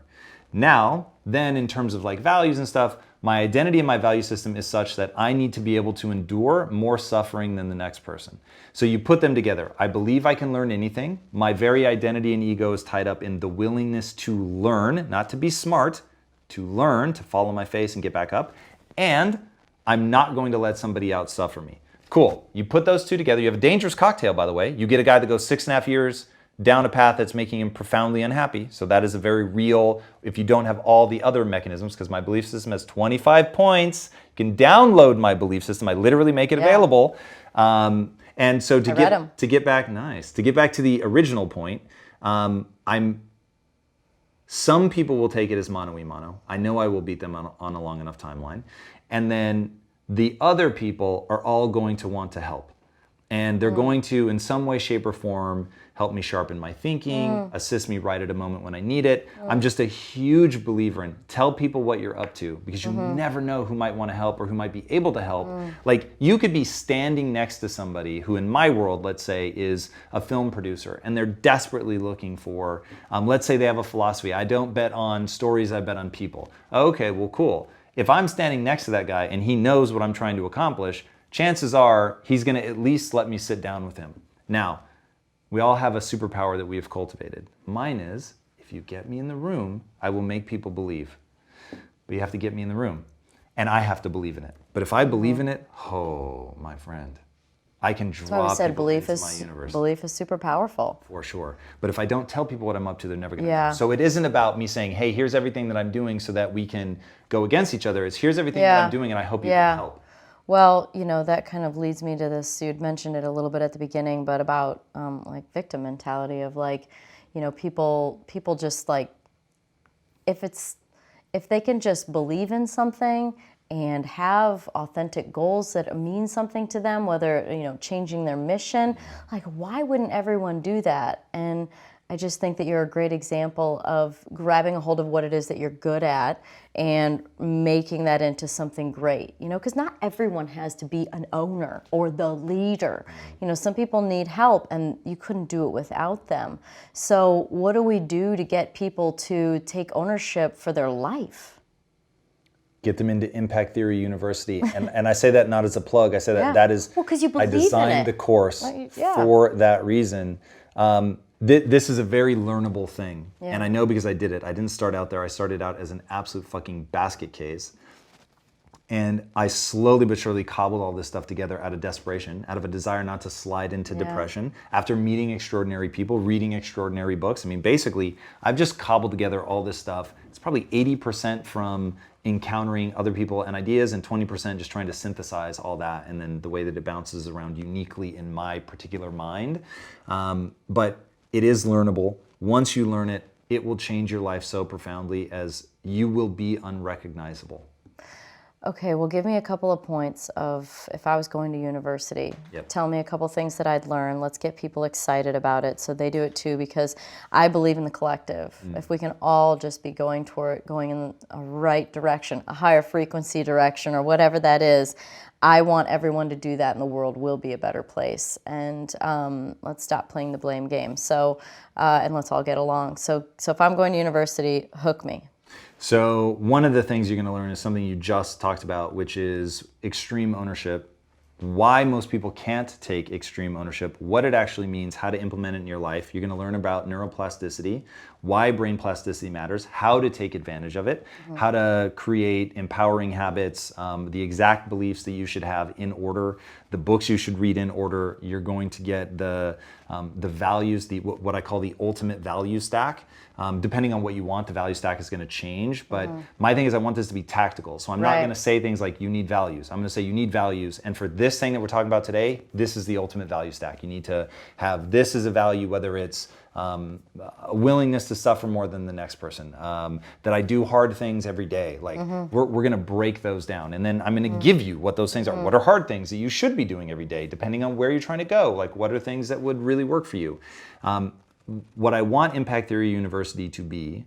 Now, then in terms of like values and stuff, my identity and my value system is such that I need to be able to endure more suffering than the next person. So you put them together. I believe I can learn anything. My very identity and ego is tied up in the willingness to learn, not to be smart, to learn, to fall on my face and get back up, and I'm not going to let somebody else suffer me. Cool. You put those two together. You have a dangerous cocktail, by the way. You get a guy that goes 6.5 years down a path that's making him profoundly unhappy. So that is a very real, if you don't have all the other mechanisms, because my belief system has 25 points. You can download my belief system. I literally make it available. And so to get back to the original point, some people will take it as mano y mano. I know I will beat them on a long enough timeline. And then the other people are all going to want to help. And they're going to, in some way, shape, or form, help me sharpen my thinking, assist me right at a moment when I need it. I'm just a huge believer in tell people what you're up to, because you never know who might want to help or who might be able to help. Like, you could be standing next to somebody who, in my world, let's say, is a film producer, and they're desperately looking for, let's say they have a philosophy. I don't bet on stories, I bet on people. Okay, well, cool. If I'm standing next to that guy and he knows what I'm trying to accomplish, chances are he's going to at least let me sit down with him. Now, we all have a superpower that we have cultivated. Mine is, if you get me in the room, I will make people believe. But you have to get me in the room. And I have to believe in it. But if I believe in it, oh, my friend, I can draw people into my universe. Belief is super powerful. For sure. But if I don't tell people what I'm up to, they're never going to know. So it isn't about me saying, hey, here's everything that I'm doing so that we can go against each other. It's here's everything that I'm doing and I hope you can help. Well, that kind of leads me to this. You'd mentioned it a little bit at the beginning, but about like victim mentality of like, people just like, if they can just believe in something and have authentic goals that mean something to them, whether, changing their mission, like, why wouldn't everyone do that? And I just think that you're a great example of grabbing a hold of what it is that you're good at and making that into something great, because not everyone has to be an owner or the leader. Some people need help and you couldn't do it without them. So what do we do to get people to take ownership for their life? Get them into Impact Theory University. And I say that not as a plug. I say that is, well, 'cause you believe I designed the course for that reason. This is a very learnable thing. And I know because I did it. I didn't start out there. I started out as an absolute fucking basket case. And I slowly but surely cobbled all this stuff together out of desperation, out of a desire not to slide into depression. After meeting extraordinary people, reading extraordinary books. I mean, basically, I've just cobbled together all this stuff. It's probably 80% from encountering other people and ideas, and 20% just trying to synthesize all that, and then the way that it bounces around uniquely in my particular mind. But it is learnable. Once you learn it, it will change your life so profoundly as you will be unrecognizable. Okay, well, give me a couple of points of if I was going to university. Tell me a couple things that I'd learn. Let's get people excited about it so they do it too, because I believe in the collective. If we can all just be going in a right direction, a higher frequency direction, or whatever that is, I want everyone to do that and the world will be a better place. And let's stop playing the blame game. So, and let's all get along. So if I'm going to university, hook me. So one of the things you're going to learn is something you just talked about, which is extreme ownership. Why most people can't take extreme ownership, what it actually means, how to implement it in your life. You're going to learn about neuroplasticity, why brain plasticity matters, how to take advantage of it, how to create empowering habits, the exact beliefs that you should have in order, the books you should read in order. You're going to get the values, what I call the ultimate value stack. Depending on what you want, the value stack is going to change. But my thing is I want this to be tactical. So I'm not going to say things like you need values. I'm going to say you need values. And for this this thing that we're talking about today, this is the ultimate value stack. You need to have this as a value, whether it's a willingness to suffer more than the next person, that I do hard things every day. Like we're going to break those down. And then I'm going to give you what those things are. What are hard things that you should be doing every day, depending on where you're trying to go? Like what are things that would really work for you? What I want Impact Theory University to be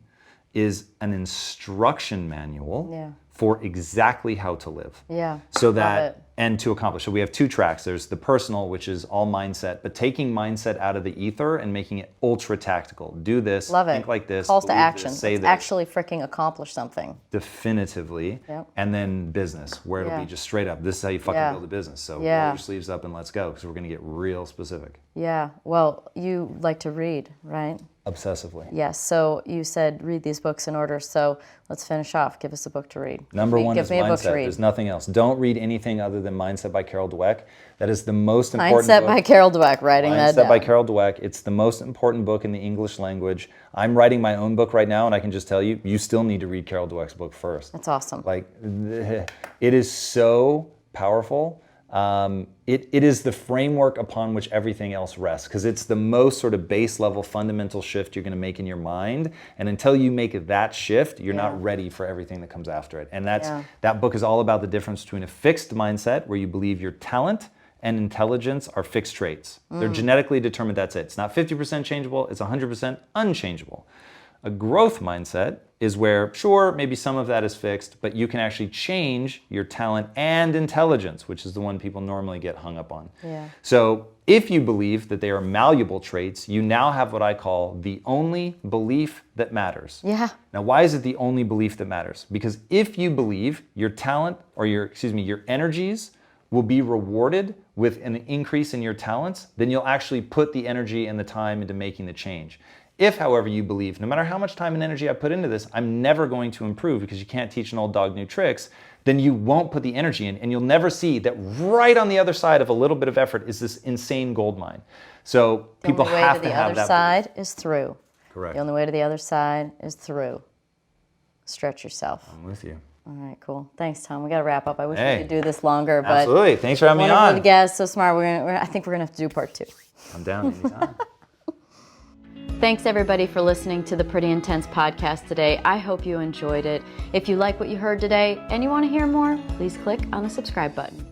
is an instruction manual for exactly how to live. Yeah. So that, and to accomplish. So we have 2 tracks. There's the personal, which is all mindset, but taking mindset out of the ether and making it ultra tactical. Do this, Love it. think like this, Calls to believe action. this, say Let's this. actually freaking accomplish something. Definitively. Yep. And then business, where it'll be just straight up. This is how you fucking build a business. So roll your sleeves up and let's go, because we're going to get real specific. Yeah. Well, you like to read, right? Obsessively. Yes. So you said read these books in order. So let's finish off. Give us a book to read. Number one Give is me a book to Mindset. read. There's nothing else. Don't read anything other than Mindset by Carol Dweck. That is the most important Mindset book. by Carol Dweck. Writing that down. Mindset by Carol Dweck. It's the most important book in the English language. I'm writing my own book right now, and I can just tell you, you still need to read Carol Dweck's book first. That's awesome. Like, it is so powerful. It is the framework upon which everything else rests, because it's the most sort of base level fundamental shift you're going to make in your mind. And until you make that shift, you're not ready for everything that comes after it. And that book is all about the difference between a fixed mindset, where you believe your talent and intelligence are fixed traits. They're genetically determined, that's it. It's not 50% changeable, it's 100% unchangeable. A growth mindset is where, sure, maybe some of that is fixed, but you can actually change your talent and intelligence, which is the one people normally get hung up on. Yeah. So if you believe that they are malleable traits, you now have what I call the only belief that matters. Yeah. Now, why is it the only belief that matters? Because if you believe your talent, or your energies will be rewarded with an increase in your talents, then you'll actually put the energy and the time into making the change. If, however, you believe, no matter how much time and energy I put into this, I'm never going to improve because you can't teach an old dog new tricks, then you won't put the energy in, and you'll never see that right on the other side of a little bit of effort is this insane gold mine. So people have to have that. The only way to the other side is through. Correct. The only way to the other side is through. Stretch yourself. I'm with you. All right, cool. Thanks, Tom. We got to wrap up. I wish Hey. we could do this longer, but Absolutely. Thanks for having me wonderful on. guest, so smart. I think we're gonna have to do part 2. I'm down anytime. Thanks everybody for listening to the Pretty Intense podcast today. I hope you enjoyed it. If you like what you heard today and you want to hear more, please click on the subscribe button.